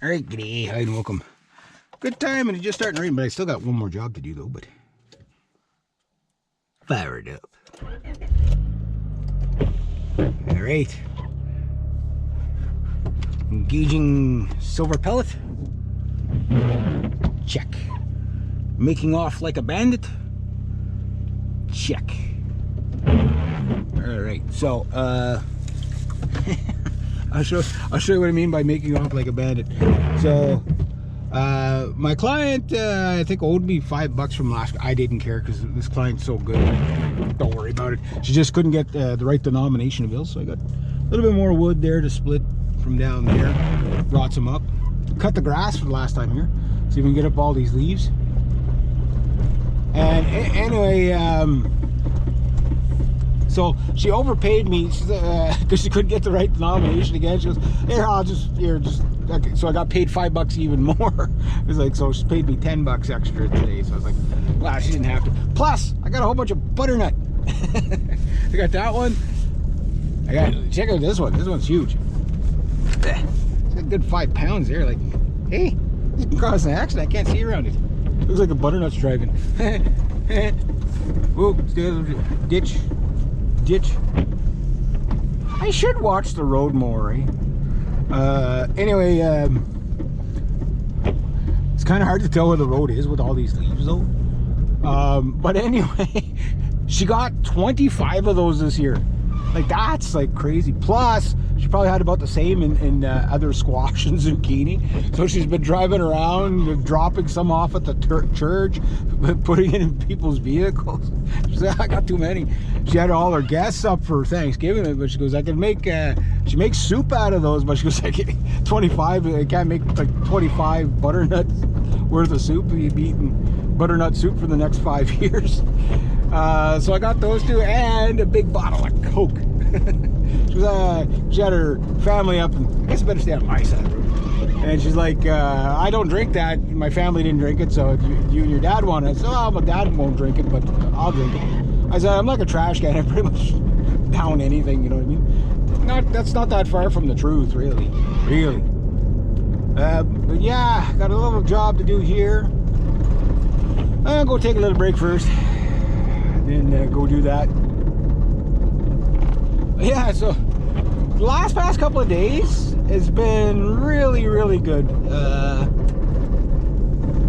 Alright, g'day, hi and welcome. Good time, and it's just starting to rain, but I still got one more job to do though, but fired up. Alright. Engaging silver pellet. Check. Making off like a bandit. Check. Alright, so I'll show you what I mean by making off like a bandit. So my client I think owed me $5 from last. I didn't care because this client's so good. Don't worry about it. She just couldn't get the right denomination of bills, so I got a little bit more wood there to split from down there. Brought some up. Cut the grass for the last time here, so you can get up all these leaves. And anyway, so she overpaid me because she couldn't get the right denomination again. She goes, here, just okay. So I got paid $5 even more. It was like, so she paid me $10 extra today. So I was like, wow, she didn't have to. Plus, I got a whole bunch of butternut. I got that one. Check out this one. This one's huge. It's a good 5 pounds there. Like, hey, you can cross an accident. I can't see around it. Looks like a butternut's driving. Whoa, ditch. I should watch the road more, eh? Anyway, it's kind of hard to tell where the road is with all these leaves though. But anyway, she got 25 of those this year. Like, that's like crazy. Plus, she probably had about the same in other squash and zucchini. So she's been driving around, dropping some off at the church, putting it in people's vehicles. She said, I got too many. She had all her guests up for Thanksgiving, but she goes, I can make, she makes soup out of those, but she goes, I can't, 25, I can't make like 25 butternuts worth of soup. You'd be eating butternut soup for the next 5 years. So I got those two and a big bottle of Coke. She had her family up, and I guess I better stay on my side of the road. And she's like, I don't drink that. My family didn't drink it, so if you and your dad want it. So, oh, my dad won't drink it, but I'll drink it. I said, I'm like a trash can. I pretty much down anything, you know what I mean? That's not that far from the truth, really. But yeah, got a little job to do here. I'll go take a little break first, and then go do that. Yeah, so the past couple of days has been really good.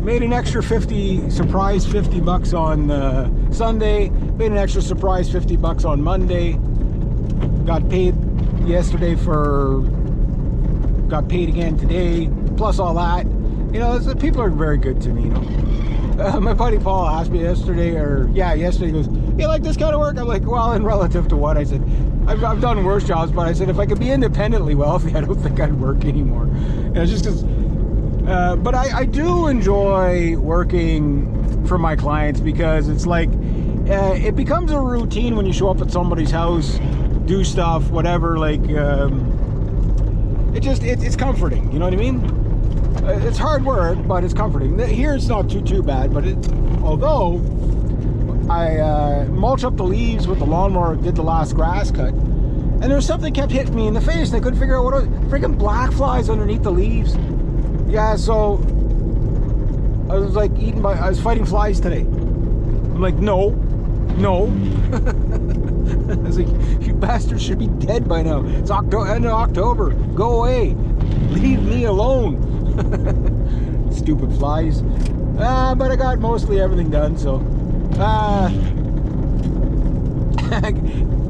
Made an extra surprise $50 on Sunday. Made an extra surprise $50 on Monday. Got paid yesterday got paid again today. Plus all that, you know, people are very good to me, you know. My buddy Paul asked me yesterday, he goes, you like this kind of work? I'm like, well, in relative to what? I said, I've done worse jobs, but I said, if I could be independently wealthy, I don't think I'd work anymore. And it's just because, but I do enjoy working for my clients, because it's like, it becomes a routine when you show up at somebody's house, do stuff, whatever, like, it's comforting, you know what I mean? It's hard work, but it's comforting. Here it's not too bad, but although I mulch up the leaves with the lawnmower, did the last grass cut, and there's something kept hitting me in the face, and I couldn't figure out what it was. Freaking black flies underneath the leaves. Yeah, so I was like I was fighting flies today. I'm like, no. I was like, you bastards should be dead by now. It's end of October. Go away. Leave me alone. Stupid flies. But I got mostly everything done, so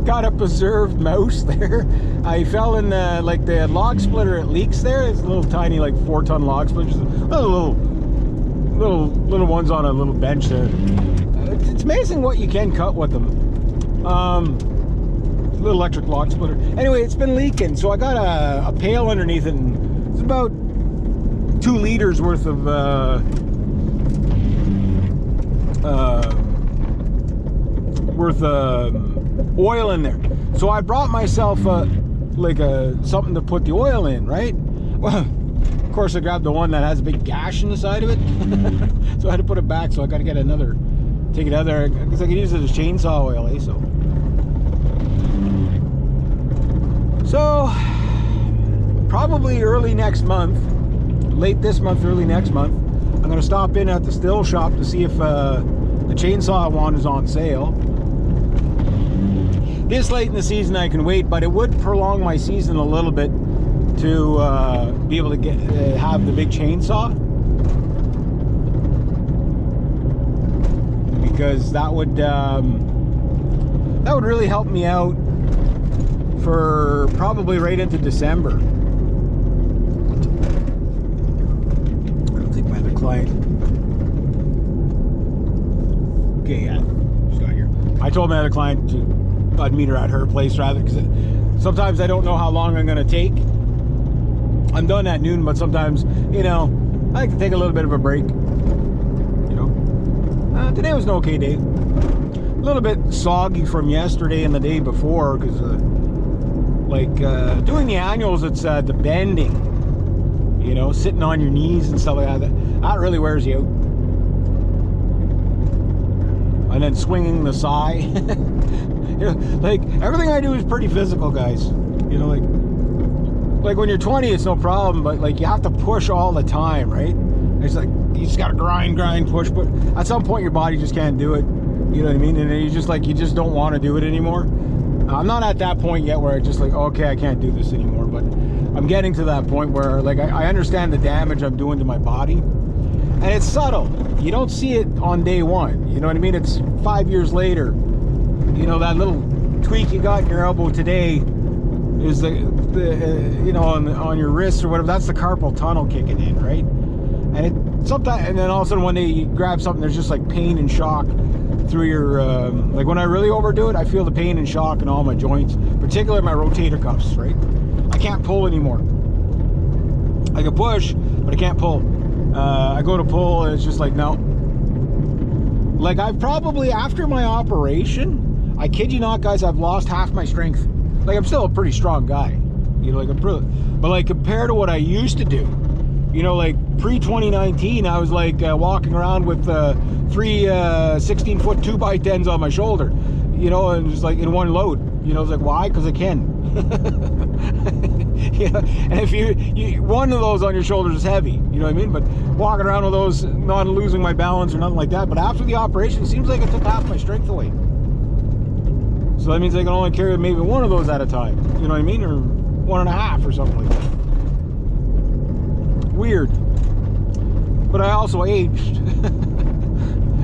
got a preserved mouse there. I fell in the log splitter. It leaks there. It's a little tiny, like 4-ton log splitters. Little ones on a little bench there. It's amazing what you can cut with them. Little electric log splitter. Anyway, it's been leaking, so I got a pail underneath it, and it's about 2 liters worth of oil in there. So I brought myself something to put the oil in, right? Well, of course I grabbed the one that has a big gash in the side of it. So I had to put it back, so I got to get another, take it out there, because I could use it as chainsaw oil, eh? So probably early next month, late this month, early next month. I'm going to stop in at the still shop to see if the chainsaw I want is on sale. This late in the season I can wait, but it would prolong my season a little bit to be able to have the big chainsaw, because that would really help me out for probably right into December. I don't think my other client. Okay, yeah, she's not here. I told my other client I'd meet her at her place rather, because sometimes I don't know how long I'm going to take. I'm done at noon, but sometimes, you know, I like to take a little bit of a break. You know, today was an okay day. A little bit soggy from yesterday and the day before, because doing the annuals, it's the bending, you know, sitting on your knees and stuff like that. That really wears you out. And then swinging the sigh. You know, like, everything I do is pretty physical, guys. You know, like when you're 20, it's no problem, but like, you have to push all the time, right? It's like, you just gotta grind, push, but at some point your body just can't do it. You know what I mean? And then you just don't want to do it anymore. I'm not at that point yet where I just like, okay, I can't do this anymore, but I'm getting to that point where like I understand the damage I'm doing to my body, and it's subtle. You don't see it on day one. You know what I mean? It's 5 years later. You know, that little tweak you got in your elbow today is the you know, on your wrist or whatever. That's the carpal tunnel kicking in, right? And it sometimes, and then all of a sudden one day you grab something, there's just like pain and shock through your like when I really overdo it, I feel the pain and shock in all my joints, particularly my rotator cuffs, right? I can't pull anymore. I can push, but I can't pull. I go to pull and it's just like, no. Like, I've probably, after my operation, I kid you not, guys, I've lost half my strength. Like, I'm still a pretty strong guy, you know, like but like compared to what I used to do, you know, like pre-2019, I was like walking around with three 16-foot 2x10s on my shoulder, you know, and just like in one load. You know, it's like, why? Because I can. Yeah, and if you one of those on your shoulders is heavy, you know what I mean? But walking around with those, not losing my balance or nothing like that. But after the operation, it seems like it took half my strength away. So that means I can only carry maybe one of those at a time. You know what I mean? Or 1.5 or something like that. Weird. But I also aged.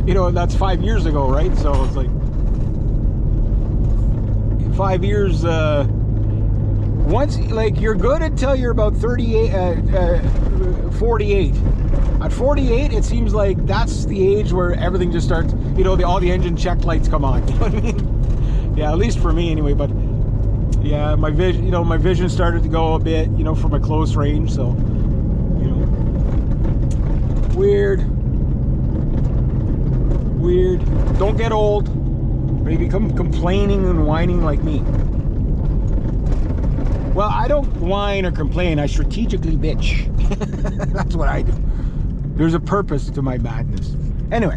You know, that's 5 years ago, right? So it's like 5 years. Once, like, you're good until you're about 48, 48. At 48, it seems like that's the age where everything just starts, you know, all the engine check lights come on. You know what I mean? Yeah, at least for me anyway. But yeah, my vision, you know, my vision started to go a bit, you know, from a close range. So, you know, weird. Don't get old, or you become complaining and whining like me. Well, I don't whine or complain. I strategically bitch. That's what I do. There's a purpose to my madness. Anyway.